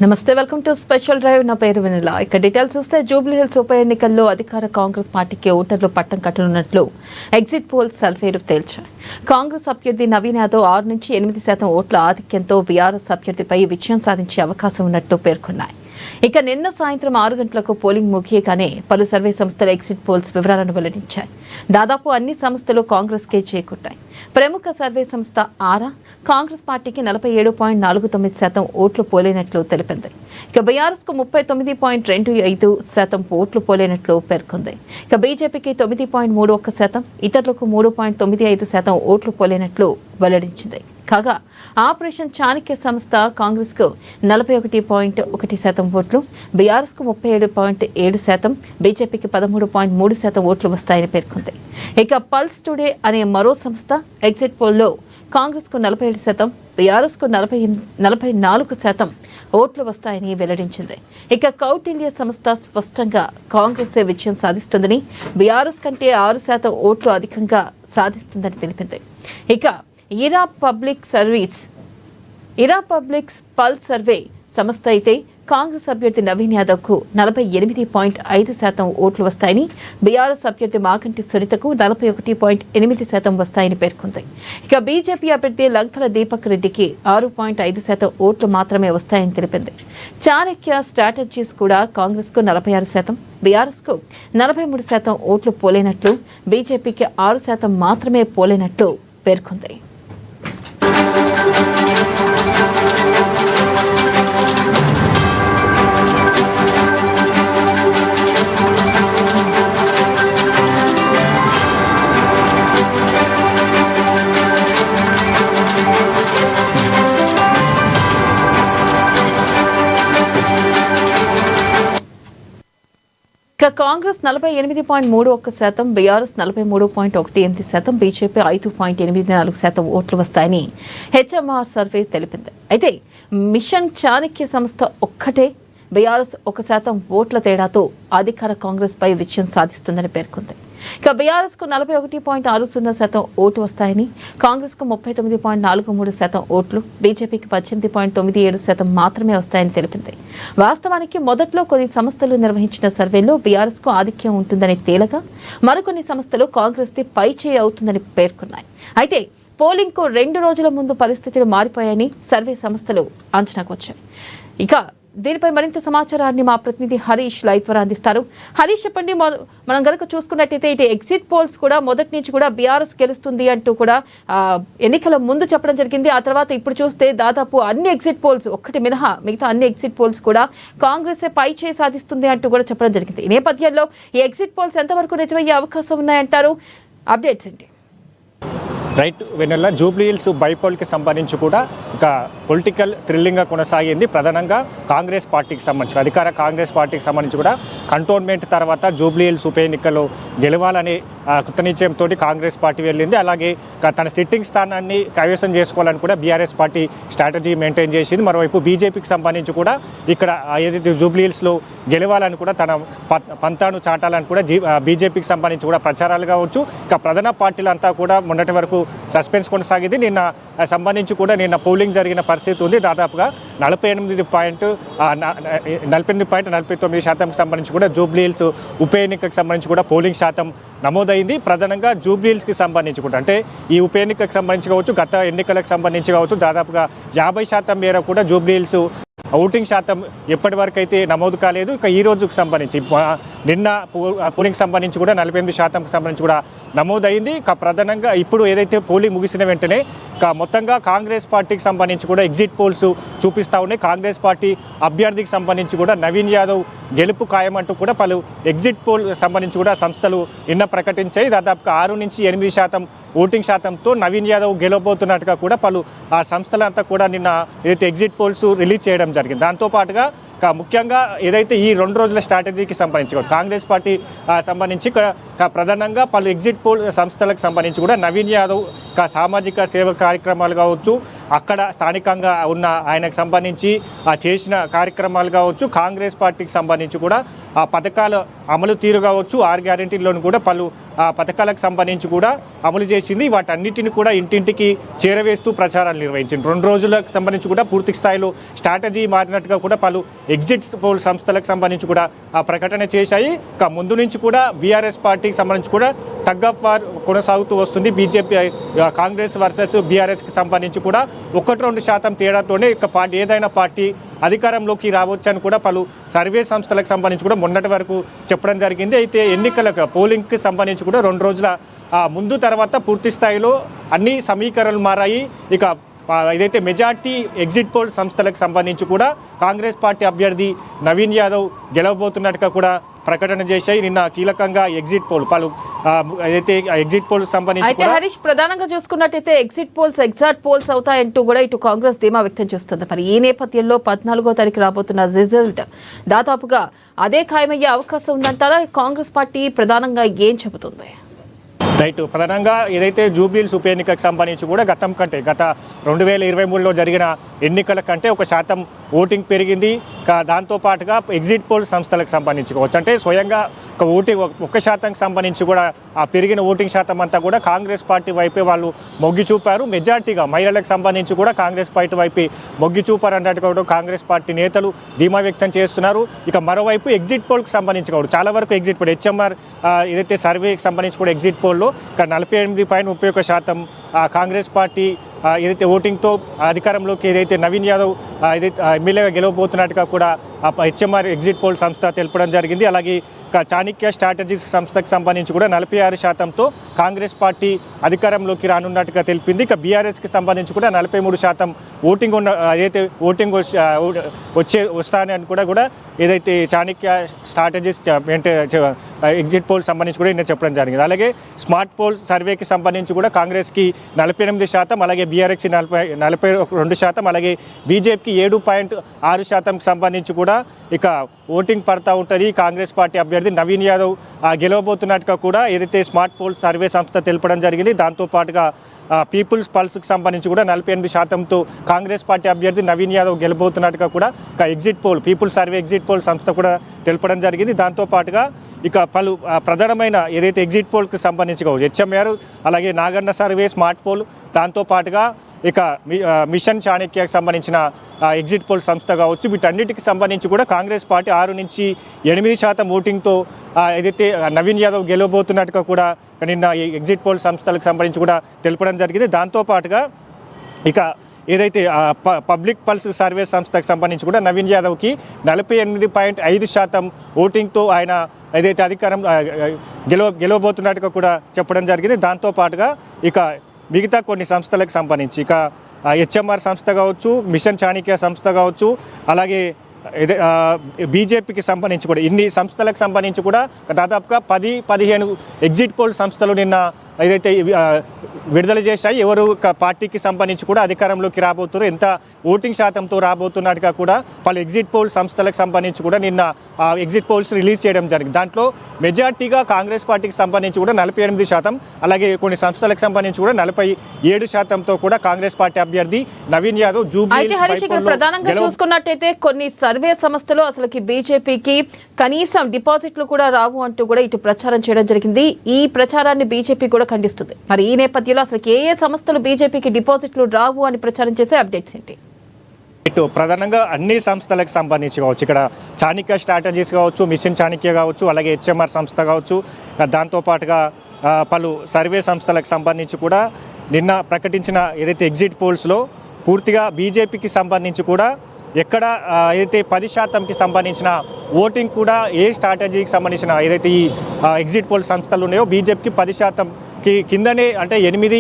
నమస్తే, welcome to special drive. నా పేరు వెన్నెల. ఇక డీటెయిల్స్ చూస్తే జూబ్లీ హిల్స్ ఉప ఎన్నికల్లో అధికార కాంగ్రెస్ పార్టీకి ఓటర్లు పట్టం కట్టనున్నట్లు ఎగ్జిట్ పోల్స్ సర్వేలు తేల్చాయి. కాంగ్రెస్ అభ్యర్థి నవీన్ యాదవ్ 6 నుంచి 8% ఓట్ల ఆధిక్యంతో బీఆర్ఎస్ అభ్యర్థిపై విజయం సాధించే అవకాశం ఉన్నట్లు పేర్కొన్నాయి. ఇక నిన్న సాయంత్రం 6 గంటలకు పోలింగ్ ముగియగానే పలు సర్వే సంస్థలు ఎగ్జిట్ పోల్స్ వివరాలను వెల్లడించాయి. దాదాపు అన్ని సంస్థలు కాంగ్రెస్ కే చేకూర్చాయి. ప్రముఖ సర్వే సంస్థ ఆరా కాంగ్రెస్ పార్టీకి 47.49% ఓట్లు పోలైనట్లు తెలిపింది. ఇక బీఆర్ఎస్ కు 39.25% ఓట్లు పోలైనట్లు పేర్కొంది. ఇక బీజేపీకి 9.31%, ఇతరులకు 3.95% ఓట్లు పోలైనట్లు వెల్లడించింది. కాగా ఆపరేషన్ చాణక్య సంస్థ కాంగ్రెస్ కు 41.1% ఓట్లు, బీఆర్ఎస్ కు 37.7%, బీజేపీకి 13.3% ఓట్లు వస్తాయని పేర్కొంది. ఇక పల్స్ టుడే అనే మరో సంస్థ ఎగ్జిట్ పోల్లో కాంగ్రెస్ కు 47%, బీఆర్ఎస్ కు 44% ఓట్లు వస్తాయని వెల్లడించింది. ఇక కౌటిల్య సంస్థ స్పష్టంగా కాంగ్రెస్ విజయం సాధిస్తుందని, బీఆర్ఎస్ కంటే 6% ఓట్లు అధికంగా సాధిస్తుందని తెలిపింది. ఇక ఇరా పబ్లిక్స్ పల్స్ సర్వే సంస్థ అయితే కాంగ్రెస్ అభ్యర్థి నవీన్ యాదవ్ కు 48.5% ఓట్లు వస్తాయని, బీఆర్ఎస్ అభ్యర్థి మాగంటి సునీతకు 41.8% వస్తాయని పేర్కొంది. ఇక బీజేపీ అభ్యర్థి లంకల దీపక్ రెడ్డికి 6.5% ఓట్లు మాత్రమే వస్తాయని తెలిపింది. చాణక్య స్ట్రాటజీస్ కూడా కాంగ్రెస్ కు 46%, బీఆర్ఎస్ కు 43% ఓట్లు పోలైనట్లు, బీజేపీకి 6% మాత్రమే పోలైనట్లు పేర్కొంది. కాంగ్రెస్ 48.31%, బీఆర్ఎస్ 43.18%, బీజేపీ 5.84% ఓట్లు వస్తాయని హెచ్ఎంఆర్ సర్వే తెలిపింది. అయితే మిషన్ చాణక్య సంస్థ ఒక్కటే బీఆర్ఎస్ 1% ఓట్ల తేడాతో అధికార కాంగ్రెస్ పై విజయం సాధిస్తుందని పేర్కొంది. ఇక బీఆర్ఎస్ కు 41.60% ఓటు వస్తాయని, కాంగ్రెస్ కు 39.43% ఓట్లు, బీజేపీకి 18.97% మాత్రమే వస్తాయని తెలిపింది. వాస్తవానికి మొదట్లో కొన్ని సంస్థలు నిర్వహించిన సర్వేలో బీఆర్ఎస్ కు ఆధిక్యం ఉంటుందని తేలగా మరికొన్ని సంస్థలు కాంగ్రెస్ ది పైచేయి అవుతుందని పేర్కొన్నాయి. అయితే పోలింగ్ కు 2 రోజుల ముందు పరిస్థితులు మారిపోయాయని సర్వే సంస్థలు అంచనాకు వచ్చాయి. ఇక దీనిపై మరింత సమాచారాన్ని మా ప్రతినిధి హరీష్ లైవ్ ద్వారా అందిస్తారు. హరీష్, చెప్పండి, మనం కనుక చూసుకున్నట్టయితే ఇటు ఎగ్జిట్ పోల్స్ కూడా మొదటి నుంచి కూడా బీఆర్ఎస్ గెలుస్తుంది అంటూ కూడా ఎన్నికల ముందు చెప్పడం జరిగింది. ఆ తర్వాత ఇప్పుడు చూస్తే దాదాపు అన్ని ఎగ్జిట్ పోల్స్ ఒక్కటి మినహా మిగతా అన్ని ఎగ్జిట్ పోల్స్ కూడా కాంగ్రెస్ పై చేయి సాధిస్తుంది అంటూ కూడా చెప్పడం జరిగింది. ఈ నేపథ్యంలో ఈ ఎగ్జిట్ పోల్స్ ఎంతవరకు నిజమయ్యే అవకాశం ఉన్నాయంటారు? అప్డేట్స్ ఏంటి? రైట్ వెన్నెల, జూబ్లీ హిల్స్ బైపోల్కి సంబంధించి కూడా ఇక పొలిటికల్ థ్రిల్లింగ్గా కొనసాగింది. ప్రధానంగా కాంగ్రెస్ పార్టీకి సంబంధించి అధికార కాంగ్రెస్ పార్టీకి సంబంధించి కూడా కంటోన్మెంట్ తర్వాత జూబ్లీ హిల్స్ ఉప ఎన్నికల్లో గెలవాలనే కృత నిశ్చయంతో కాంగ్రెస్ పార్టీ వెళ్ళింది. అలాగే తన సిట్టింగ్ స్థానాన్ని కైవసం చేసుకోవాలని కూడా బీఆర్ఎస్ పార్టీ స్ట్రాటజీ మెయింటైన్ చేసింది. మరోవైపు బీజేపీకి సంబంధించి కూడా ఇక్కడ ఏదైతే జూబ్లీ హిల్స్లో గెలవాలని కూడా తన పంతాను చాటాలని కూడా బీజేపీకి సంబంధించి కూడా ప్రచారాలు కావచ్చు. ఇక ప్రధాన పార్టీలంతా కూడా మొన్నటి వరకు సస్పెన్స్ కొనసాగింది. నిన్న సంబంధించి కూడా నిన్న పోలింగ్ జరిగిన పరిస్థితి ఉంది. దాదాపుగా 48.49% సంబంధించి కూడా జూబ్లీ హిల్స్ ఉప ఎన్నికకు సంబంధించి కూడా పోలింగ్ శాతం నమోదైంది. ప్రధానంగా జూబ్లీ హిల్స్కి సంబంధించి కూడా అంటే ఈ ఉప ఎన్నికకు సంబంధించి కావచ్చు, గత ఎన్నికలకు సంబంధించి కావచ్చు, దాదాపుగా 50% మేర కూడా జూబ్లీ హిల్స్ ఓటింగ్ శాతం ఎప్పటి వరకు అయితే నమోదు కాలేదు. ఇక ఈ రోజుకు సంబంధించి నిన్న పోలింగ్ సంబంధించి కూడా 48% సంబంధించి కూడా నమోదైంది. ఇక ప్రధానంగా ఇప్పుడు ఏదైతే పోలింగ్ ముగిసిన వెంటనే మొత్తంగా కాంగ్రెస్ పార్టీకి సంబంధించి కూడా ఎగ్జిట్ పోల్స్ చూపిస్తూ ఉన్నాయి. కాంగ్రెస్ పార్టీ అభ్యర్థికి సంబంధించి కూడా నవీన్ యాదవ్ గెలుపు ఖాయమంటూ కూడా పలు ఎగ్జిట్ పోల్ సంబంధించి కూడా సంస్థలు నిన్న ప్రకటించాయి. దాదాపుగా 6 నుంచి 8% ఓటింగ్ శాతంతో నవీన్ యాదవ్ గెలవబోతున్నట్టుగా కూడా పలు ఆ సంస్థలంతా కూడా నిన్న ఏదైతే ఎగ్జిట్ పోల్స్ రిలీజ్ చేయడం జరిగింది. దాంతోపాటుగా ముఖ్యంగా ఏదైతే ఈ 2 రోజుల స్ట్రాటజీకి సంబంధించి కాంగ్రెస్ పార్టీ సంబంధించి ప్రధానంగా పలు ఎగ్జిట్ పోల్ సంస్థలకు సంబంధించి కూడా నవీన్ యాదవ్ సామాజిక సేవ కార్యక్రమాలు కావచ్చు, అక్కడ స్థానికంగా ఉన్న ఆయనకు సంబంధించి చేసిన కార్యక్రమాలు కావచ్చు, కాంగ్రెస్ పార్టీకి సంబంధించి కూడా ఆ పథకాల అమలు తీరు కావచ్చు, 6 గ్యారెంటీల్లోనూ కూడా పలు పథకాలకు సంబంధించి కూడా అమలు చేసింది. వాటన్నిటిని కూడా ఇంటింటికి చేరవేస్తూ ప్రచారాలు నిర్వహించింది. 2 రోజులకు సంబంధించి కూడా పూర్తి స్థాయిలో స్ట్రాటజీ మారినట్టుగా కూడా పలు ఎగ్జిట్ పోల్ సంస్థలకు సంబంధించి కూడా ప్రకటన చేశాయి. ముందు నుంచి కూడా బీఆర్ఎస్ పార్టీకి సంబంధించి కూడా తగ్గప్ వార్ కొనసాగుతూ వస్తుంది. బీజేపీ కాంగ్రెస్ వర్సెస్ బీఆర్ఎస్కి సంబంధించి కూడా 1-2% తేడాతోనే ఏదైనా పార్టీ అధికారంలోకి రావచ్చు అని కూడా పలు సర్వే సంస్థలకు సంబంధించి కూడా మొన్నటి వరకు చెప్పడం జరిగింది. అయితే ఎన్నికలకు పోలింగ్కి సంబంధించి కూడా 2 రోజుల ముందు తర్వాత పూర్తి స్థాయిలో అన్ని సమీకరణలు మారాయి. ఇక ఏదైతే మెజార్టీ ఎగ్జిట్ పోల్ సంస్థలకు సంబంధించి కూడా కాంగ్రెస్ పార్టీ అభ్యర్థి నవీన్ యాదవ్ గెలవబోతున్నట్టుగా కూడా ప్రకటన చేశాయి. నిన్న కీలకంగా ఎగ్జిట్ పోల్ పలు ఏదైతే ఎగ్జిట్ పోల్ సంబంధించి అయితే హరీష్ ప్రధానంగా చూసుకున్నట్టయితే ఎగ్జిట్ పోల్స్ ఎగ్జాక్ట్ పోల్స్ అవుతాయంటూ కూడా ఇటు కాంగ్రెస్ ధీమా వ్యక్తం చేస్తుంది. మరి ఈ నేపథ్యంలో 14వ తారీఖు రాబోతున్న రిజల్ట్ దాదాపుగా అదే ఖాయమయ్యే అవకాశం ఉందంటారా? కాంగ్రెస్ పార్టీ ప్రధానంగా ఏం చెబుతుంది? రైట్, ప్రధానంగా ఏదైతే జూబ్లీహిల్స్ ఉప ఎన్నికకు సంబంధించి కూడా గత 2023లో జరిగిన ఎన్నికల కంటే 1% ఓటింగ్ పెరిగింది. దాంతోపాటుగా ఎగ్జిట్ పోల్ సంస్థలకు సంబంధించి కావచ్చు, అంటే స్వయంగా ఓటింగ్ 1% సంబంధించి కూడా ఆ పెరిగిన ఓటింగ్ శాతం అంతా కూడా కాంగ్రెస్ పార్టీ వైపే వాళ్ళు మొగ్గి చూపారు. మెజార్టీగా మహిళలకు సంబంధించి కూడా కాంగ్రెస్ పార్టీ వైపు మొగ్గి చూపారు అన్నట్టుగా కాంగ్రెస్ పార్టీ నేతలు ధీమా వ్యక్తం చేస్తున్నారు. ఇక మరోవైపు ఎగ్జిట్ పోల్కి సంబంధించి కూడా చాలా వరకు ఎగ్జిట్ పోల్ హెచ్ఎంఆర్ ఏదైతే సర్వేకి సంబంధించి కూడా ఎగ్జిట్ పోల్లో 48.31% కాంగ్రెస్ పార్టీ ఏదైతే ఓటింగ్తో అధికారంలోకి ఏదైతే నవీన్ యాదవ్ ఏదైతే ఎమ్మెల్యేగా గెలవబోతున్నట్టుగా కూడా హెచ్ఎంఆర్ ఎగ్జిట్ పోల్ సంస్థ తెలపడం జరిగింది. అలాగే చాణక్య స్ట్రాటజీస్ సంస్థకు సంబంధించి కూడా 46%తో కాంగ్రెస్ పార్టీ అధికారంలోకి రానున్నట్టుగా తెలిపింది. ఇక బీఆర్ఎస్కి సంబంధించి కూడా 43% ఓటింగ్ ఉన్న ఏదైతే ఓటింగ్ వస్తానని కూడా ఏదైతే చాణక్య స్ట్రాటజీస్ ఎగ్జిట్ పోల్ సంబంధించి కూడా నిన్న చెప్పడం జరిగింది. అలాగే స్మార్ట్ పోల్ సర్వేకి సంబంధించి కూడా కాంగ్రెస్కి 48%, అలాగే బీఆర్ఎస్కి 42%, అలాగే బీజేపీకి 7.6% సంబంధించి కూడా ఇక ఓటింగ్ పడతా ఉంటుంది. కాంగ్రెస్ పార్టీ అభ్యర్థి నవీన్ యాదవ్ గెలవబోతున్నట్టుగా కూడా ఏదైతే స్మార్ట్ పోల్ సర్వే సంస్థ తెలపడం జరిగింది. దాంతోపాటుగా పీపుల్స్ పల్స్కి సంబంధించి కూడా 48%తో కాంగ్రెస్ పార్టీ అభ్యర్థి నవీన్ యాదవ్ గెలబోతున్నట్టుగా కూడా exit poll people's survey exit poll సంస్థ కూడా తెలపడం జరిగింది. దాంతోపాటుగా ఇక పలు ప్రధానమైన ఏదైతే ఎగ్జిట్ పోల్కి సంబంధించి కావచ్చు హెచ్ఎంఆర్, అలాగే నాగన్న సర్వే, స్మార్ట్ పోల్, దాంతోపాటుగా ఇక మిషన్ చాణక్యకి సంబంధించిన ఎగ్జిట్ పోల్ సంస్థ కావచ్చు, వీటన్నిటికి సంబంధించి కూడా కాంగ్రెస్ పార్టీ 6-8% ఓటింగ్తో ఏదైతే నవీన్ యాదవ్ గెలవబోతున్నట్టుగా కూడా నిన్న ఎగ్జిట్ పోల్ సంస్థలకు సంబంధించి కూడా తెలపడం జరిగింది. దాంతోపాటుగా ఇక ఏదైతే పబ్లిక్ పల్స్ సర్వే సంస్థకు సంబంధించి కూడా నవీన్ యాదవ్కి 48.5% ఓటింగ్తో ఆయన ఏదైతే అధికారం గెలవబోతున్నట్టుగా కూడా చెప్పడం జరిగింది. దాంతోపాటుగా ఇక మిగతా కొన్ని సంస్థలకు సంబంధించి ఇక హెచ్ఎంఆర్ సంస్థ కావచ్చు, మిషన్ చాణక్య సంస్థ కావచ్చు, అలాగే బీజేపీకి సంబంధించి కూడా ఇన్ని సంస్థలకు సంబంధించి కూడా దాదాపుగా 10-15 ఎగ్జిట్ పోల్ సంస్థలు నిన్న ఏదైతే విడుదల చేశాయి. ఎవరు పార్టీకి సంబంధించి కూడా అధికారంలోకి రాబోతున్నారు, ఎంత ఓటింగ్ శాతంతో రాబోతున్నట్టుగా కూడా పలు ఎగ్జిట్ పోల్ సంస్థలకు సంబంధించి కూడా నిన్న ఎగ్జిట్ పోల్స్ రిలీజ్ చేయడం జరిగింది. దాంట్లో మెజార్టీగా కాంగ్రెస్ పార్టీకి సంబంధించి కూడా 48%, అలాగే కొన్ని సంస్థలకు సంబంధించి కూడా 47%తో కూడా కాంగ్రెస్ పార్టీ అభ్యర్థి నవీన్ యాదవ్ ప్రధానంగా చూసుకున్నట్టయితే కొన్ని సర్వే సంస్థలు అసలుకి బీజేపీకి కనీసం డిపాజిట్లు కూడా రావు అంటూ కూడా ఇటు ప్రచారం చేయడం జరిగింది. ఈ ప్రచారాన్ని బీజేపీ కూడా ఖండిస్తుంది. మరి ఈ నేపథ్యంలో అసలు ఏ సంస్థలు బీజేపీకి డిపాజిట్లు రావు అని ప్రచారం చేసే అప్డేట్స్ ఏంటి? ఇటు ప్రధానంగా అన్ని సంస్థలకు సంబంధించి కావచ్చు, ఇక్కడ చాణక్య స్ట్రాటజీస్ కావచ్చు, మిషన్ చాణక్య కావచ్చు, అలాగే హెచ్ఎంఆర్ సంస్థ కావచ్చు, దాంతోపాటుగా పలు సర్వే సంస్థలకు సంబంధించి కూడా నిన్న ప్రకటించిన ఏదైతే ఎగ్జిట్ పోల్స్లో పూర్తిగా బీజేపీకి సంబంధించి కూడా ఎక్కడ ఏదైతే 10%కి సంబంధించిన ఓటింగ్ కూడా ఏ స్ట్రాటజీకి సంబంధించిన ఏదైతే ఈ ఎగ్జిట్ పోల్ సంస్థలు ఉన్నాయో బీజేపీకి 10%కి కిందనే, అంటే 8-7